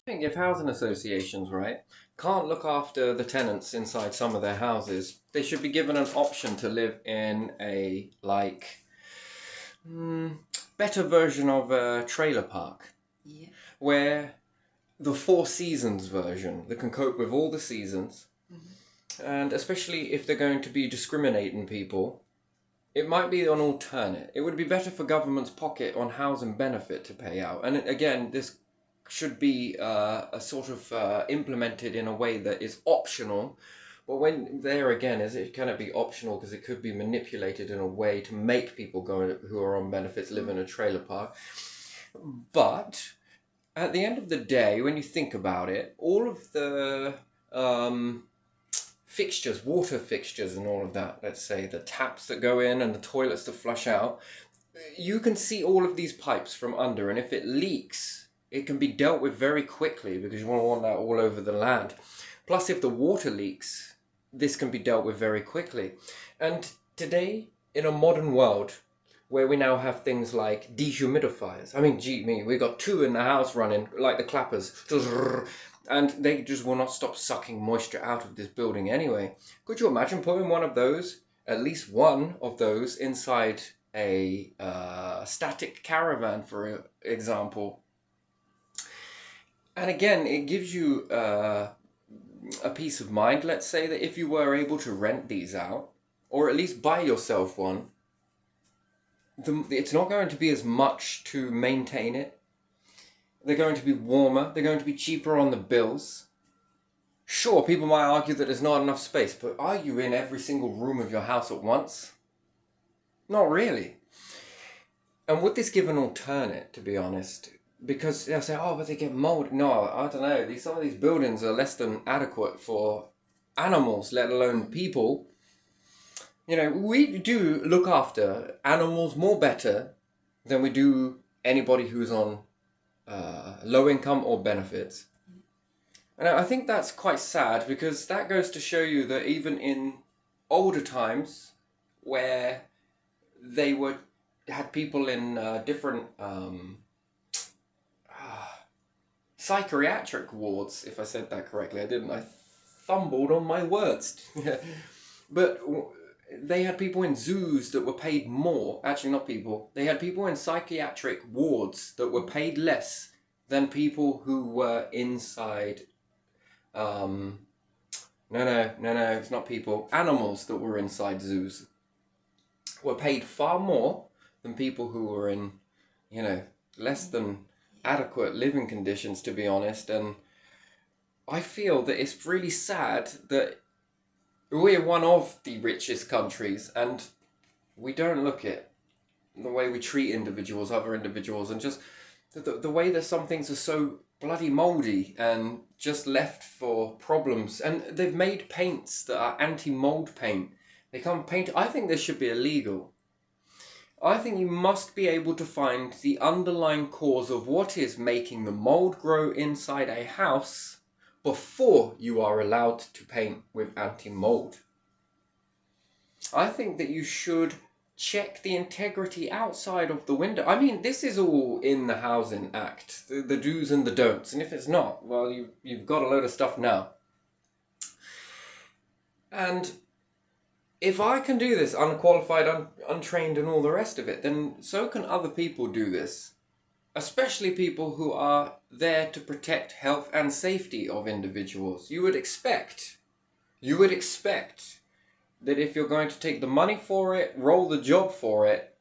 I think if housing associations, right, can't look after the tenants inside some of their houses, they should be given an option to live in a mm, better version of a trailer park, Yeah. where the Four Seasons version that can cope with all the seasons, and especially if they're going to be discriminating people, it might be an alternate. It would be better for government's pocket on housing benefit to pay out. And again, this should be a sort of implemented in a way that is optional. But when there again, is it cannot be optional because it could be manipulated in a way to make people who are on benefits live in a trailer park. But at the end of the day, when you think about it, all of the fixtures, water fixtures, and all of that, let's say the taps that go in and the toilets to flush out, you can see all of these pipes from under, and if it leaks, it can be dealt with very quickly because you won't want that all over the land. Plus, if the water leaks, this can be dealt with very quickly. And today, in a modern world, where we now have things like dehumidifiers. I mean, gee me, we got two in the house running, like the clappers, and they just will not stop sucking moisture out of this building anyway. Could you imagine putting one of those, at least one of those, inside a static caravan, for example? And again, it gives you a peace of mind, let's say, that if you were able to rent these out, or at least buy yourself one, it's not going to be as much to maintain it. They're going to be warmer. They're going to be cheaper on the bills. Sure, people might argue that there's not enough space, but are you in every single room of your house at once? Not really. And would this give an alternate, to be honest? Because they'll say, oh, but they get mold. No, I don't know. Some of these buildings are less than adequate for animals, let alone people. You know, we do look after animals more better than we do anybody who's on low income or benefits. And I think that's quite sad because that goes to show you that even in older times where they had people in different psychiatric wards, if I said that correctly. I didn't. I fumbled on my words. But they had people in zoos that were paid more. Actually, not people. They had people in psychiatric wards that were paid less than people who were inside. No, it's not people. Animals that were inside zoos were paid far more than people who were in, less than adequate living conditions, to be honest. And I feel that it's really sad that we're one of the richest countries and we don't look at the way we treat individuals, other individuals, and just the way that some things are so bloody mouldy and just left for problems. And they've made paints that are anti-mold paint. They can't paint. I think this should be illegal. I think you must be able to find the underlying cause of what is making the mold grow inside a house before you are allowed to paint with anti-mold. I think that you should check the integrity outside of the window. I mean, this is all in the Housing Act, the do's and the don'ts. And if it's not, well, you've got a load of stuff now. And if I can do this, unqualified, untrained, and all the rest of it, then so can other people do this. Especially people who are there to protect health and safety of individuals. You would expect that if you're going to take the money for it, roll the job for it,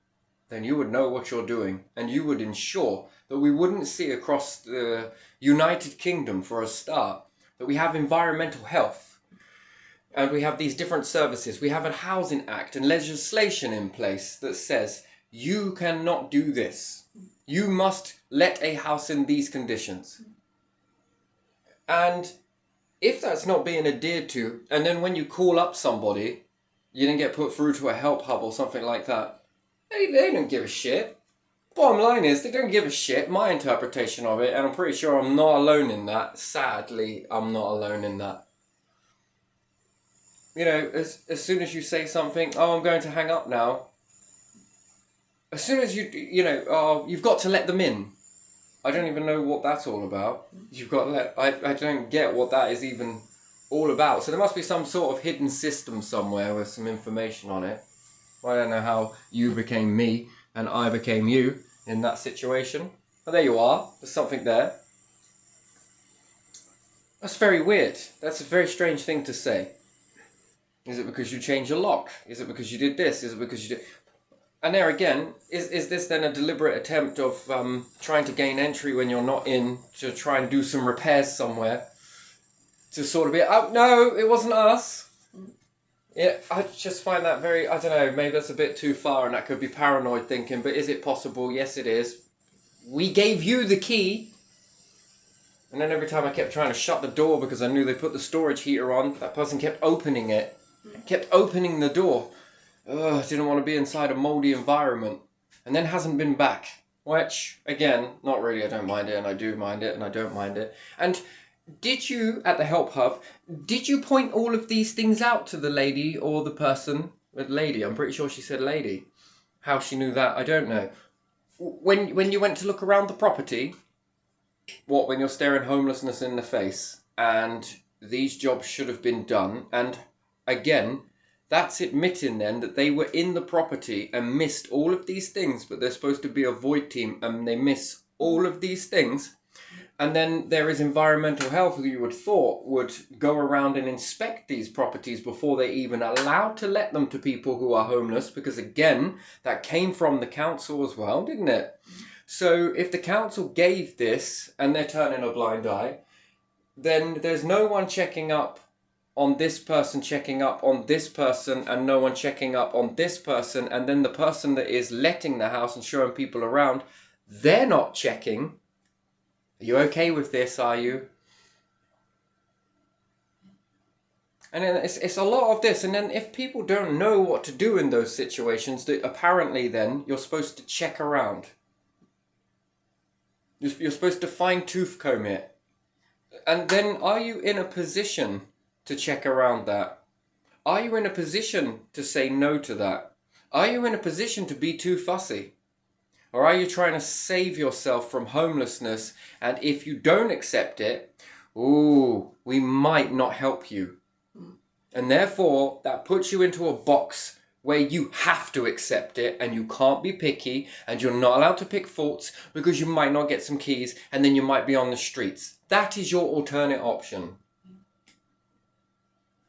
then you would know what you're doing. And you would ensure that we wouldn't see across the United Kingdom, for a start, that we have environmental health. And we have these different services. We have a Housing Act and legislation in place that says you cannot do this. You must let a house in these conditions. And if that's not being adhered to, and then when you call up somebody, you didn't get put through to a help hub or something like that, they don't give a shit. Bottom line is, they don't give a shit. My interpretation of it, and I'm pretty sure I'm not alone in that. Sadly, I'm not alone in that. You know, as soon as you say something, oh, I'm going to hang up now. As soon as you've got to let them in. I don't even know what that's all about. You've got to let... I don't get what that is even all about. So there must be some sort of hidden system somewhere with some information on it. I don't know how you became me and I became you in that situation. But there you are. There's something there. That's very weird. That's a very strange thing to say. Is it because you changed your lock? Is it because you did this? Is it because you did... And there again, is this then a deliberate attempt of trying to gain entry when you're not in, to try and do some repairs somewhere? To sort of be, oh, no, it wasn't us. Yeah, I just find that very, I don't know, maybe that's a bit too far and that could be paranoid thinking, but is it possible? Yes, it is. We gave you the key. And then every time I kept trying to shut the door because I knew they put the storage heater on, that person kept opening it. Kept opening the door. Ugh, I didn't want to be inside a mouldy environment. And then hasn't been back. Which, again, not really, I don't mind it, and I do mind it, and I don't mind it. And did you, at the Help Hub, did you point all of these things out to the lady or the person? Lady, I'm pretty sure she said lady. How she knew that, I don't know. When you went to look around the property, what, when you're staring homelessness in the face, and these jobs should have been done, and again, that's admitting then that they were in the property and missed all of these things, but they're supposed to be a void team and they miss all of these things. And then there is environmental health who you would thought would go around and inspect these properties before they even allowed to let them to people who are homeless, because again, that came from the council as well, didn't it? So if the council gave this and they're turning a blind eye, then there's no one checking up on this person, checking up on this person, and no one checking up on this person, and then the person that is letting the house and showing people around, they're not checking. Are you okay with this, are you? And then it's a lot of this, and then if people don't know what to do in those situations, that apparently then you're supposed to check around. You're supposed to fine-tooth comb it. And then are you in a position to check around that? Are you in a position to say no to that? Are you in a position to be too fussy? Or are you trying to save yourself from homelessness? And if you don't accept it, ooh, we might not help you. And therefore, that puts you into a box where you have to accept it and you can't be picky and you're not allowed to pick faults because you might not get some keys and then you might be on the streets. That is your alternate option.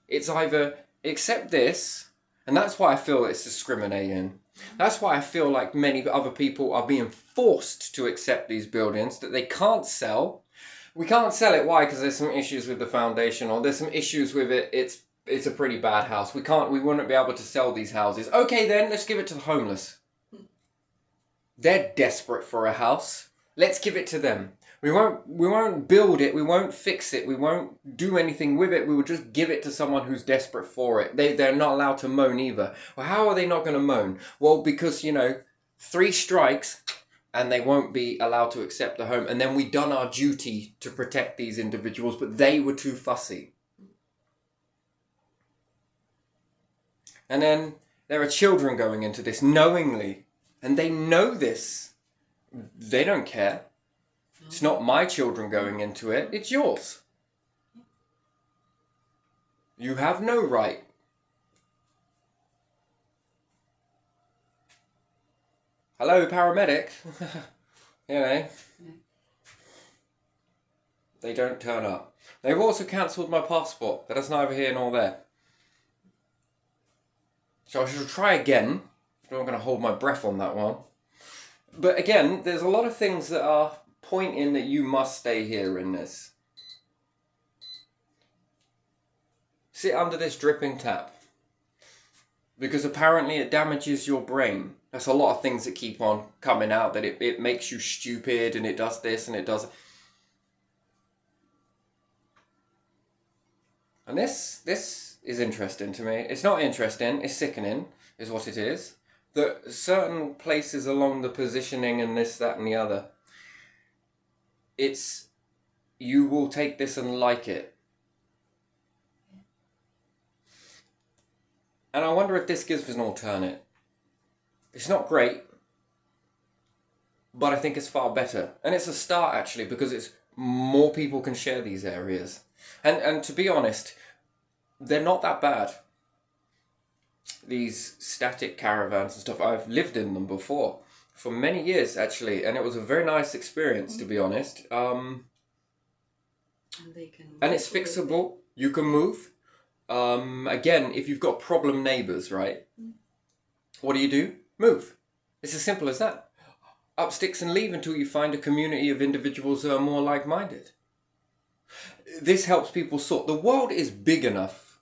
It's either accept this, and that's why I feel it's discriminating. That's why I feel like many other people are being forced to accept these buildings that they can't sell. We can't sell it. Why? Because there's some issues with the foundation, or there's some issues with it. It's a pretty bad house. We wouldn't be able to sell these houses. Okay then, let's give it to the homeless. They're desperate for a house. Let's give it to them. We won't build it, we won't fix it, we won't do anything with it, we will just give it to someone who's desperate for it. They're not allowed to moan either. Well, how are they not going to moan? Well, because, 3 strikes and they won't be allowed to accept the home. And then we done our duty to protect these individuals, but they were too fussy. And then there are children going into this knowingly, and they know this. They don't care. It's not my children going into it, it's yours. You have no right. Hello, paramedic. They don't turn up. They've also cancelled my passport, but that's neither here nor there. So I shall try again. I'm not going to hold my breath on that one. But again, there's a lot of things that are pointing that you must stay here in this. Sit under this dripping tap. Because apparently it damages your brain. That's a lot of things that keep on coming out, that it makes you stupid and it does this and it does... And this is interesting to me. It's not interesting, it's sickening, is what it is. That certain places along the positioning and this, that and the other, it's, you will take this and like it. And I wonder if this gives us an alternate. It's not great, but I think it's far better. And it's a start, actually, because it's more people can share these areas. And to be honest, they're not that bad. These static caravans and stuff, I've lived in them before for many years, actually, and it was a very nice experience, to be honest. And they can And it's fixable. You can move. Again, if you've got problem neighbours, right? What do? Move. It's as simple as that. Up sticks and leave until you find a community of individuals who are more like-minded. This helps people sort. The world is big enough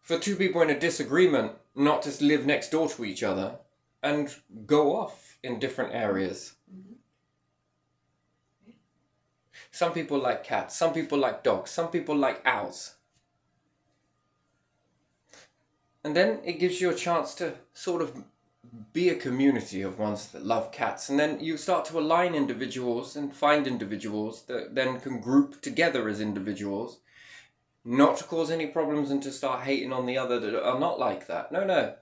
for two people in a disagreement not to live next door to each other and go off in different areas. Some people like cats, some people like dogs, some people like owls. And then it gives you a chance to sort of be a community of ones that love cats. And then you start to align individuals and find individuals that then can group together as individuals, not to cause any problems and to start hating on the other that are not like that. No.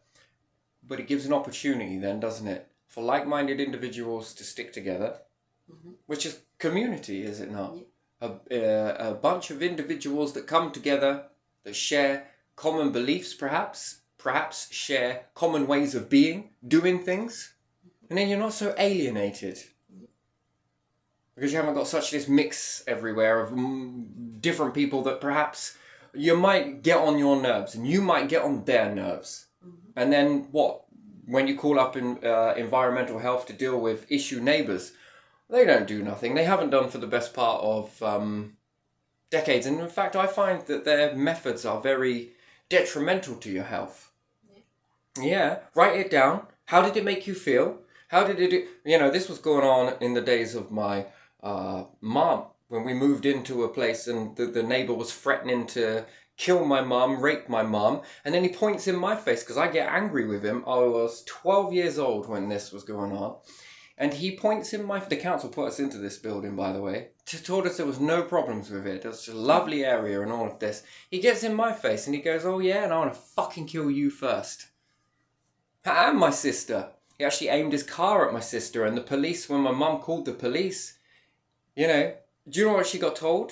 But it gives an opportunity then, doesn't it, for like-minded individuals to stick together, which is community, is it not? A bunch of individuals that come together, that share common beliefs, perhaps share common ways of being, doing things, and then you're not so alienated because you haven't got such this mix everywhere of different people that perhaps you might get on your nerves and you might get on their nerves. And then what? When you call up environmental health to deal with issue neighbours, they don't do nothing. They haven't done for the best part of decades. And in fact, I find that their methods are very detrimental to your health. Yeah, write it down. How did it make you feel? How did it... this was going on in the days of my mom, when we moved into a place and the neighbour was threatening to kill my mum, rape my mum, and then he points in my face because I get angry with him. I was 12 years old when this was going on. And he points in the council put us into this building, by the way, told us there was no problems with it. It was a lovely area and all of this. He gets in my face and he goes, oh yeah, and I want to fucking kill you first. And my sister. He actually aimed his car at my sister, and the police, when my mum called the police, do you know what she got told?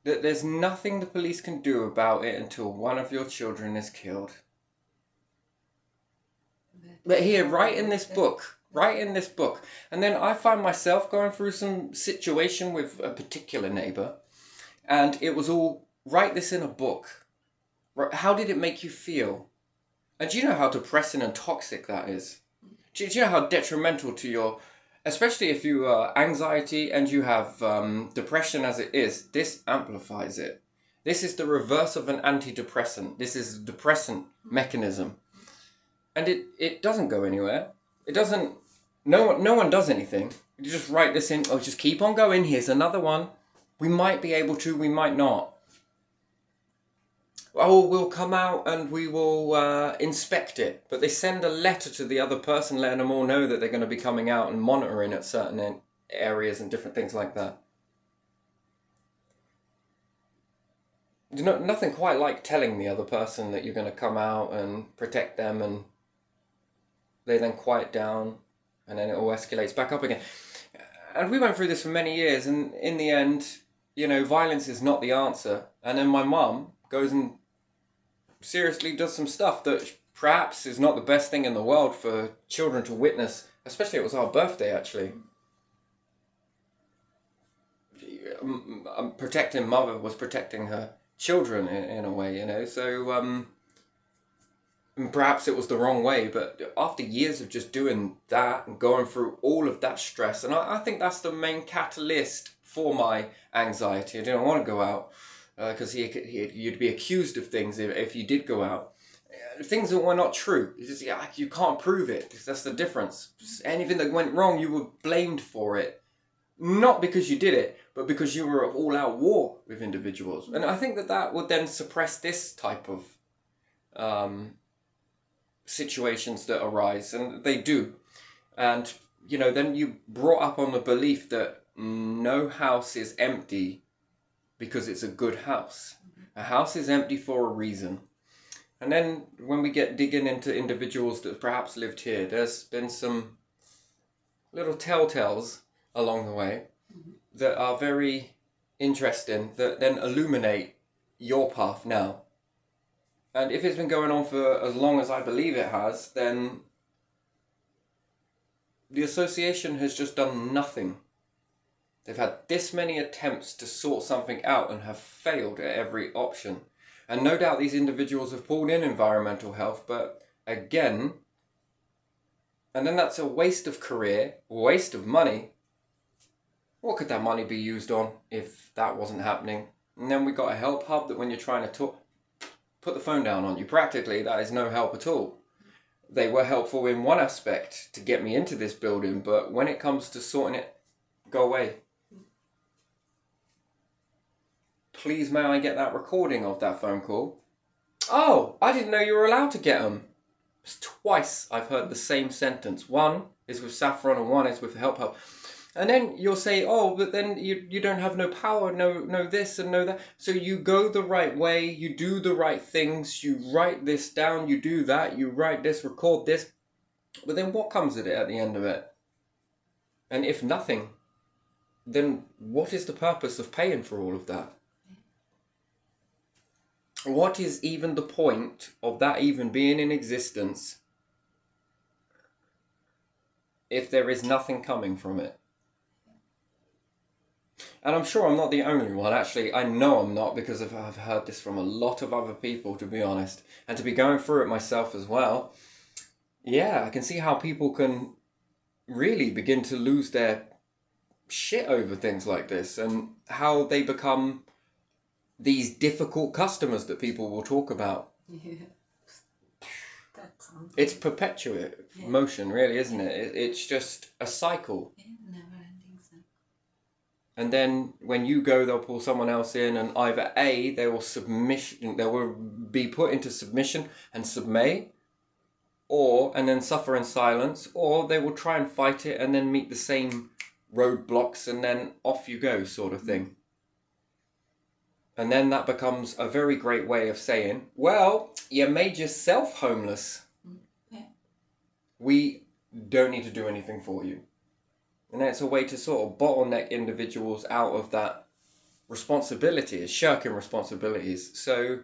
That there's nothing the police can do about it until one of your children is killed. But here, right in this book, and then I find myself going through some situation with a particular neighbour, and it was all, write this in a book. How did it make you feel? And do you know how depressing and toxic that is? Do you know how detrimental to your... Especially if you anxiety and you have depression as it is, this amplifies it. This is the reverse of an antidepressant. This is a depressant mechanism. And it doesn't go anywhere. It doesn't... No one does anything. You just write this in. Oh, just keep on going. Here's another one. We might be able to, we might not. Oh, we'll come out and we will inspect it. But they send a letter to the other person letting them all know that they're going to be coming out and monitoring at certain areas and different things like that. Nothing quite like telling the other person that you're going to come out and protect them, and they then quiet down and then it all escalates back up again. And we went through this for many years, and in the end, violence is not the answer. And then my mum goes and seriously does some stuff that perhaps is not the best thing in the world for children to witness. Especially, it was our birthday, actually. Protecting mother was protecting her children in a way, so perhaps it was the wrong way, but after years of just doing that and going through all of that stress, and I think that's the main catalyst for my anxiety. I didn't want to go out because you'd be accused of things if you did go out. Things that were not true. It's just, you can't prove it. That's the difference. Anything that went wrong, you were blamed for it. Not because you did it, but because you were at all-out war with individuals. And I think that would then suppress this type of situations that arise, and they do. And, then you brought up on the belief that no house is empty because it's a good house. A house is empty for a reason. And then when we get digging into individuals that perhaps lived here, there's been some little telltales along the way that are very interesting, that then illuminate your path now. And if it's been going on for as long as I believe it has, then the association has just done nothing. They've had this many attempts to sort something out and have failed at every option. And no doubt these individuals have pulled in environmental health, but again, and then that's a waste of career, waste of money. What could that money be used on if that wasn't happening? And then we got a help hub that when you're trying to talk, put the phone down on you. Practically, that is no help at all. They were helpful in one aspect to get me into this building, but when it comes to sorting it, go away. Please, may I get that recording of that phone call? Oh, I didn't know you were allowed to get them. It's twice I've heard the same sentence. One is with Saffron and one is with Help Hub. And then you'll say, oh, but then you don't have no power, no this and no that. So you go the right way, you do the right things, you write this down, you do that, you write this, record this. But then what comes of it at the end of it? And if nothing, then what is the purpose of paying for all of that? What is even the point of that even being in existence if there is nothing coming from it? And I'm sure I'm not the only one. Actually, I know I'm not, because I've heard this from a lot of other people, to be honest. And to be going through it myself as well. Yeah, I can see how people can really begin to lose their shit over things like this, and how they become these difficult customers that people will talk about. Yeah. That's something. It's perpetuate motion, really, isn't it? It's just a cycle. Yeah, never-ending cycle. And then when you go, they'll pull someone else in, and either A, they will be put into submission and submit, and then suffer in silence, or they will try and fight it and then meet the same roadblocks, and then off you go, sort of thing. And then that becomes a very great way of saying, well, you made yourself homeless. Yeah. We don't need to do anything for you. And it's a way to sort of bottleneck individuals out of that responsibility, shirking responsibilities. So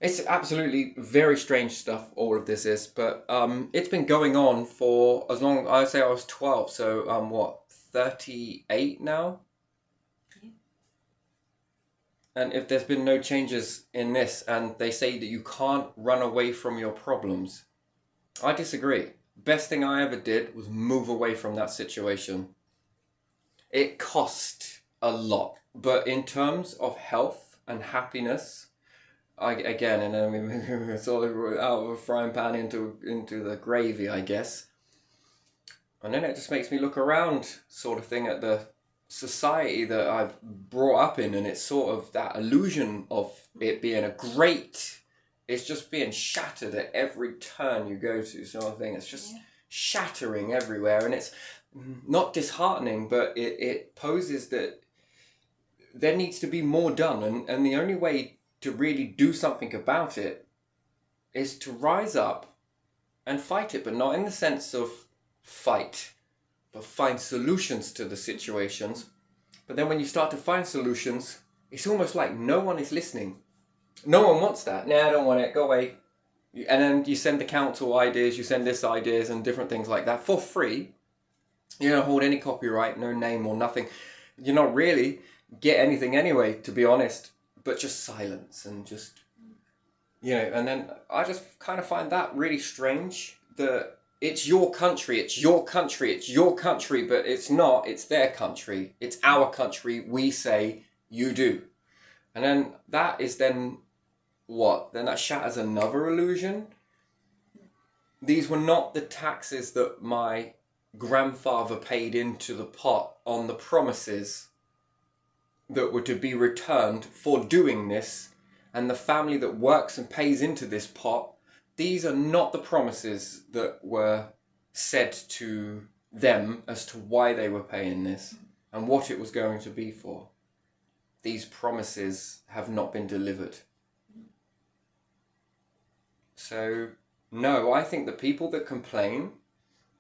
it's absolutely very strange stuff, all of this is. But it's been going on for as long, I say I was 12, so 38 now? And if there's been no changes in this, and they say that you can't run away from your problems, I disagree. Best thing I ever did was move away from that situation. It cost a lot, but in terms of health and happiness, again, and then we sort of out of a frying pan into the gravy, I guess. And then it just makes me look around, sort of thing, at the society that I've brought up in, and it's sort of that illusion of it being a great, it's just being shattered at every turn you go to, sort of thing. It's just shattering everywhere, and it's not disheartening, but it poses that there needs to be more done, and the only way to really do something about it is to rise up and fight it, but not in the sense of fight, but find solutions to the situations. But then when you start to find solutions, it's almost like no one is listening. No one wants that. Nah, I don't want it. Go away. And then you send the council ideas, you send this ideas and different things like that for free. You don't hold any copyright, no name or nothing. You're not really get anything anyway, to be honest, but just silence and just, and then I just kind of find that really strange, that it's your country, it's your country, it's your country, but it's not, it's their country, it's our country, we say, you do. And then that is then what? Then that shatters another illusion. These were not the taxes that my grandfather paid into the pot on the promises that were to be returned for doing this, and the family that works and pays into this pot. These are not the promises that were said to them as to why they were paying this and what it was going to be for. These promises have not been delivered. So No, I think the people that complain,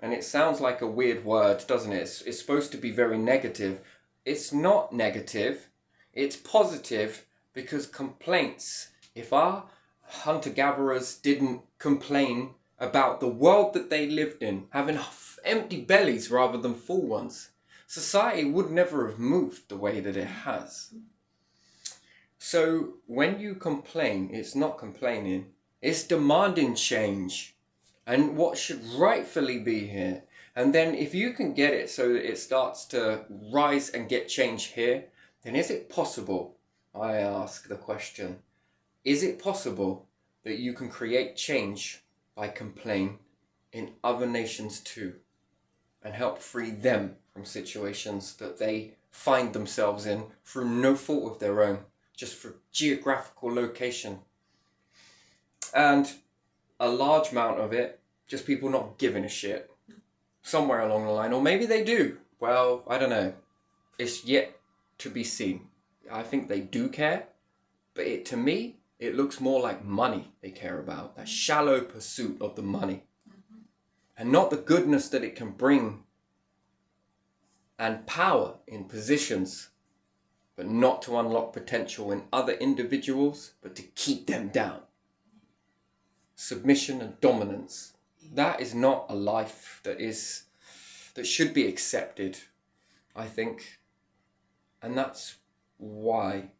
and it sounds like a weird word, doesn't it? It's supposed to be very negative. It's not negative, it's positive, because complaints, if our hunter-gatherers didn't complain about the world that they lived in, having empty bellies rather than full ones, society would never have moved the way that it has. So when you complain, it's not complaining, it's demanding change and what should rightfully be here. And then if you can get it so that it starts to rise and get change here, then is it possible, I ask the question, is it possible that you can create change by complaint in other nations too and help free them from situations that they find themselves in through no fault of their own, just for geographical location? And a large amount of it, just people not giving a shit somewhere along the line, or maybe they do. Well, I don't know. It's yet to be seen. I think they do care, but to me, it looks more like money they care about, that shallow pursuit of the money, and not the goodness that it can bring and power in positions, but not to unlock potential in other individuals, but to keep them down. Submission and dominance. That is not a life that should be accepted, I think. And that's why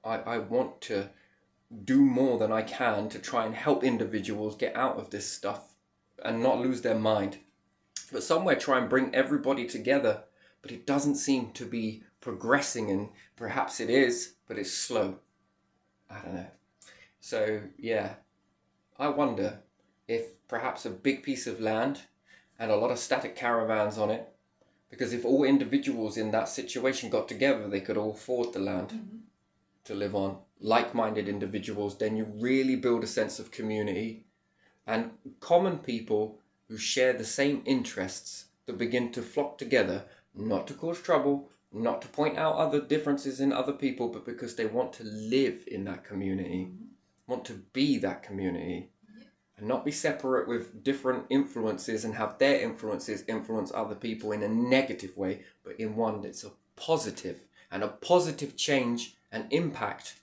I want to do more than I can to try and help individuals get out of this stuff and not lose their mind. But somewhere try and bring everybody together. But it doesn't seem to be progressing, and perhaps it is, but it's slow. I don't know. So yeah, I wonder if perhaps a big piece of land and a lot of static caravans on it, because if all individuals in that situation got together, they could all afford the land to live on, like-minded individuals, then you really build a sense of community and common people who share the same interests that begin to flock together, not to cause trouble, not to point out other differences in other people, but because they want to live in that community, want to be that community, and not be separate with different influences and have their influences influence other people in a negative way, but in one that's a positive, and a positive change and impact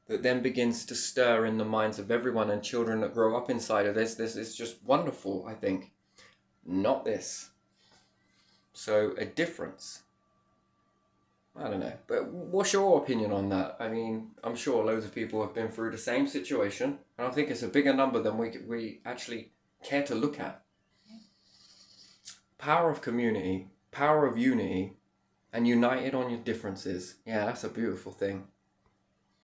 that then begins to stir in the minds of everyone and children that grow up inside of this. This is just wonderful, I think. Not this. So a difference. I don't know. But what's your opinion on that? I mean, I'm sure loads of people have been through the same situation. And I think it's a bigger number than we actually care to look at. Power of community, power of unity, and united on your differences. Yeah, that's a beautiful thing.